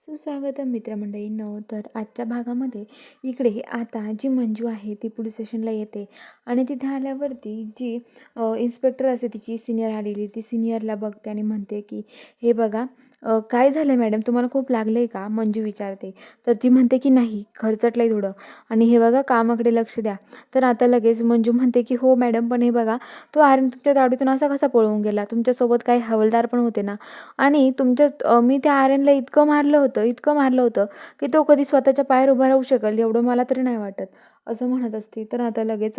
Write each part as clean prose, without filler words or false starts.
सुस्वागतम मित्रमंडळींनो. तर आजच्या भागामध्ये इकडे आता जी मंजू आहे ती पोलीस स्टेशनला येते आणि तिथे आल्यावरती जी इन्स्पेक्टर असते तिची सिनियर आलेली ती सिनियरला बघते आणि म्हणते की हे बघा काय झालं मॅडम, तुम्हाला खूप लागलं आहे का? मंजू विचारते. तर ती म्हणते की नाही, खरचटलं आहे थोडं आणि हे बघा कामाकडे लक्ष द्या. तर आता लगेच मंजू म्हणते की हो मॅडम, पण हे बघा तो आर्यन तुमच्या तावडीतून असा कसा पळून गेला? तुमच्यासोबत काही हवालदार पण होते ना, आणि मी त्या आर्यनला इतकं मारलं होतं की तो कधी स्वतःच्या पायावर उभा राहू शकेल एवढं मला तरी नाही वाटत, असं म्हणत असते. तर आता लगेच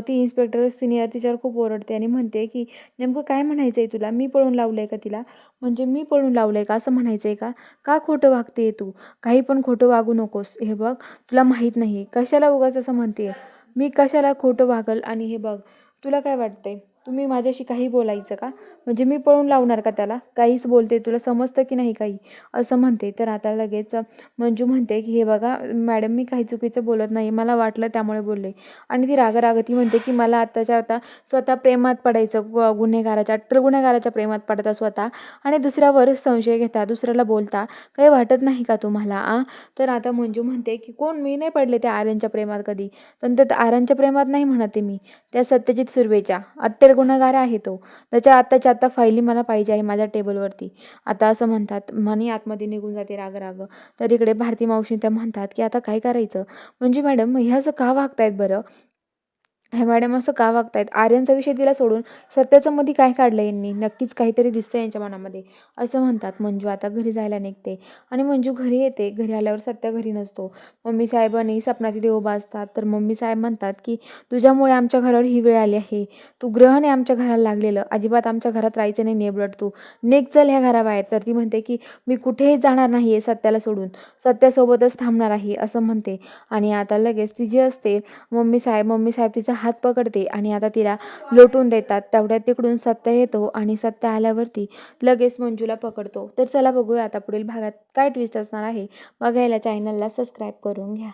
ती इन्स्पेक्टर सिनियर तिच्यावर खूप ओरडते आणि म्हणते की नेमकं काय म्हणायचं आहे तुला? मी पळून लावलं आहे का तिला? म्हणजे मी पळून लावलं आहे का असं म्हणायचं आहे का? का खोटं वागते तू? काही पण खोटं वागू नकोस. हे बघ, तुला माहीत नाही कशाला उगाच असं म्हणते. मी कशाला खोटं वागल? आणि हे बघ, तुला काय वाटतंय? तुम्ही माझ्याशी काही बोलायचं का? म्हणजे मी पळून लावणार का त्याला? काहीच बोलते, तुला समजतं की नाही काही? असं म्हणते. तर आता लगेच मंजू म्हणते की हे बघा मॅडम, मी काही चुकीचं बोलत नाही, मला वाटलं त्यामुळे बोलले. आणि ती ती म्हणते की मला आत्ताच्या आता स्वतः प्रेमात पडायचं, गुन्हेगाराच्या प्रेमात पडता स्वतः आणि दुसऱ्यावर संशय घेता, दुसऱ्याला बोलता, काही वाटत नाही का तुम्हाला? तर आता मंजू म्हणते की कोण? मी नाही पडले त्या आर्यनच्या प्रेमात कधी. पण त्या आर्यनच्या प्रेमात नाही म्हणते मी, त्या सत्यजित सुर्वेच्या. अट्टेल गुन्हेगार आहे तो. त्याच्या आत्ताच्या आत्ता फायली मला पाहिजे आहे माझ्या टेबलवरती. आता असं म्हणतात, मनी आतमध्ये निघून जाते राग. तर इकडे भारती मावशी त्या म्हणतात की आता काय करायचं? म्हणजे मॅडम ह्या असं का वागतायत बरं? ह्या मॅडम असं का वागतायत? आर्यनचा विषय तिला सोडून सत्याचं मध्ये काय काढलं यांनी? नक्कीच काहीतरी दिसतं यांच्या मनामध्ये, असं म्हणतात. मंजू आता घरी जायला निघते आणि मंजू घरी येते. घरी आल्यावर सत्या घरी नसतो. मम्मी साहेब आणि सपना तिथे उभा असतात. तर मम्मी साहेब म्हणतात की तुझ्यामुळे आमच्या घरावर ही वेळ आली आहे. तू ग्रहण आहे आमच्या घराला लागलेलं, अजिबात आमच्या घरात राहायचं नाही. नेबलट तू निघ, चल ह्या घराबाहेर. तर ती म्हणते की मी कुठेही जाणार नाही आहे सत्याला सोडून, सत्यासोबतच थांबणार आहे, असं म्हणते. आणि आता लगेच ती जी असते मम्मी साहेब तिचा हात पकडते आणि आता तिला लोटून देतात. तेवढ्यात तिकडून सत्य येतो आणि सत्य आल्यावरती लगेच मंजूला पकडतो. तर चला बघूया आता पुढील भागात काय ट्विस्ट असणार आहे. बघायला चॅनलला सबस्क्राईब करून घ्या.